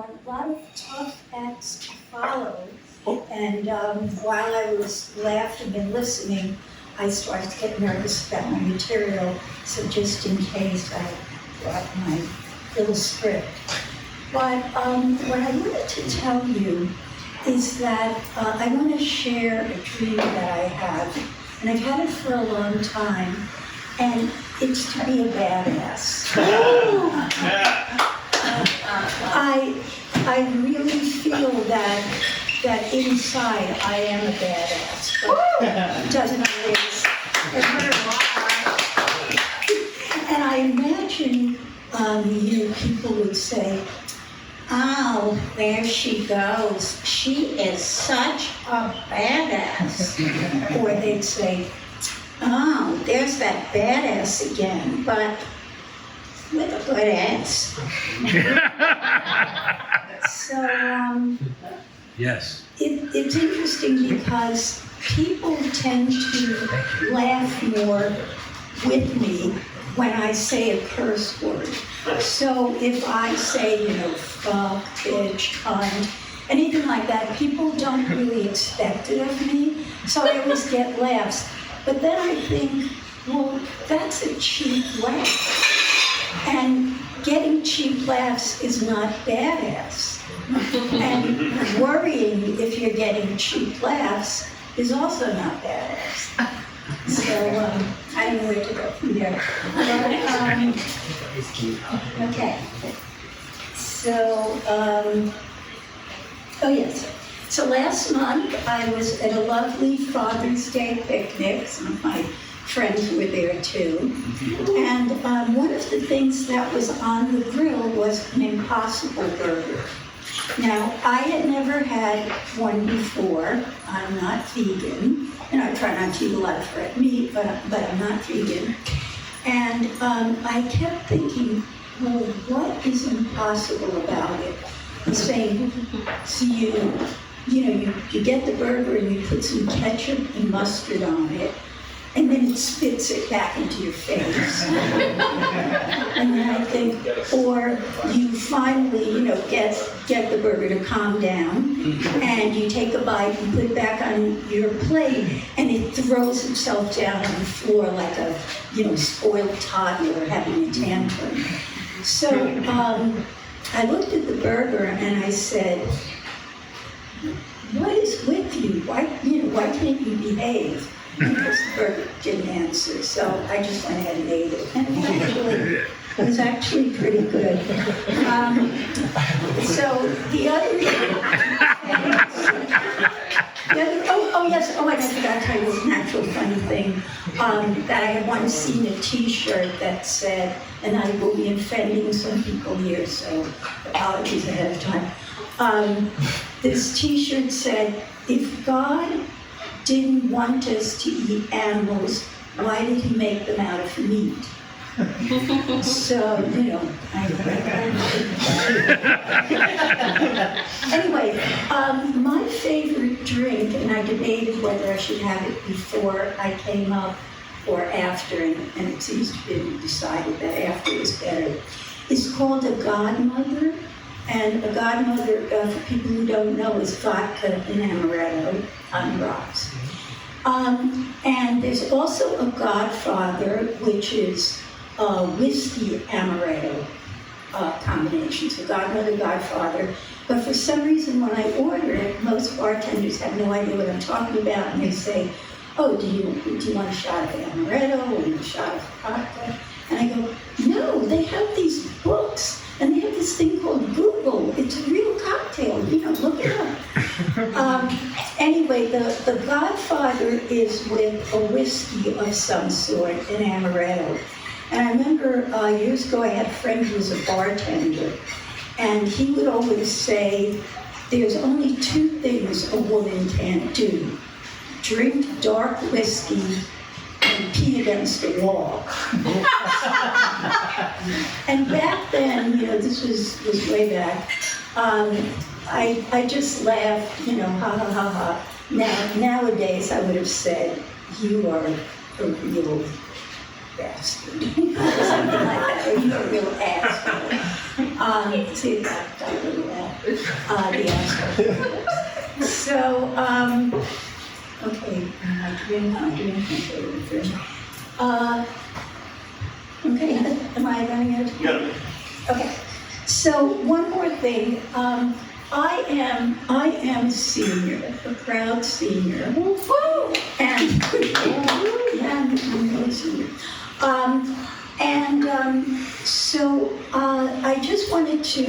a lot of tough acts to follow. And while I was laughing and listening, I started to get nervous about my material. So just in case, I brought my little script. But what I wanted to tell you is that I want to share a dream that I have. And I've had it for a long time. And it's to be a badass. I really feel that inside I am a badass, but it doesn't always. And I imagine people would say, "Oh, there she goes. She is such a badass." Or they'd say, "Oh, there's that badass again, but with a good ass." So, yes. It's interesting because people tend to laugh more with me when I say a curse word. So if I say, fuck, bitch, cunt, anything like that, people don't really expect it of me. So I always get laughs. But then I think, well, that's a cheap laugh. And getting cheap laughs is not badass. And worrying if you're getting cheap laughs is also not badass. So I don't know where to go from there. Okay. So, oh yes. So last month I was at a lovely Father's Day picnic. Some of my friends were there too. And one of the things that was on the grill was an Impossible Burger. Now, I had never had one before. I'm not vegan. I try not to eat a lot of red meat, but I'm not vegan. And I kept thinking, well, what is impossible about it? Saying, so you get the burger and you put some ketchup and mustard on it, and then it spits it back into your face. And then I think, or you finally, get the burger to calm down, and you take a bite and put it back on your plate, and it throws itself down on the floor like a, spoiled toddler having a tantrum. So I looked at the burger and I said, what is with you? Why can't you behave? And the burger didn't answer, so I just went ahead and ate it. And it was actually pretty good. So the other I forgot to tell you this natural funny thing, that I had once seen a T-shirt that said, and I will be offending some people here, so apologies ahead of time. This T-shirt said, if God didn't want us to eat animals, why did he make them out of meat? So, Anyway, my favorite drink, and I debated whether I should have it before I came up or after, and it seems to be decided that after is better, is called a Godmother. And a Godmother, for people who don't know, is vodka and amaretto on rocks. And there's also a Godfather, which is a whiskey amaretto combination. So Godmother, Godfather. But for some reason, when I order it, most bartenders have no idea what I'm talking about, and they say, "Oh, do you want a shot of amaretto or a shot of vodka?" And I go, "No, they have these books, and they have this thing called Google. It's a real cocktail. Look it up." Anyway, the Godfather is with a whiskey of some sort, an amaretto. And I remember years ago I had a friend who was a bartender, and he would always say, there's only two things a woman can't do: drink dark whiskey and pee against the wall. And back then, this was way back, I just laughed, ha ha ha ha. Nowadays I would have said, you are a real bastard, or something like that, or you're a real asshole. See, that got a little the asshole. So, okay, my drink, okay, am I running out of time? Yeah. Okay, so one more thing. I am a senior, a proud senior. Woo-hoo! And yeah, I'm a senior. So I just wanted to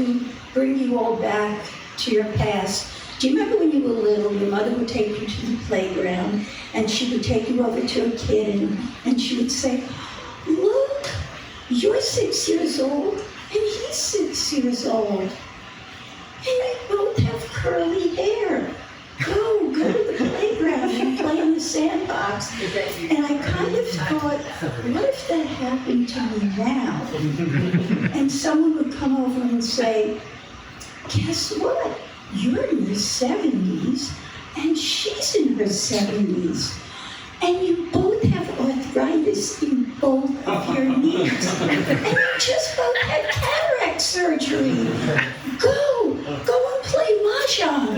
bring you all back to your past. Do you remember when you were little, your mother would take you to the playground, and she would take you over to a kid, and she would say, "Look, you're 6 years old, and he's 6 years old. And they both have curly hair. Go to the playground and play in the sandbox." And I kind of thought, what if that happened to me now? And someone would come over and say, "Guess what? You're in your 70s, and she's in her 70s. And you both have arthritis in both of your knees. And you just both had cataract surgery. Go and play mahjong."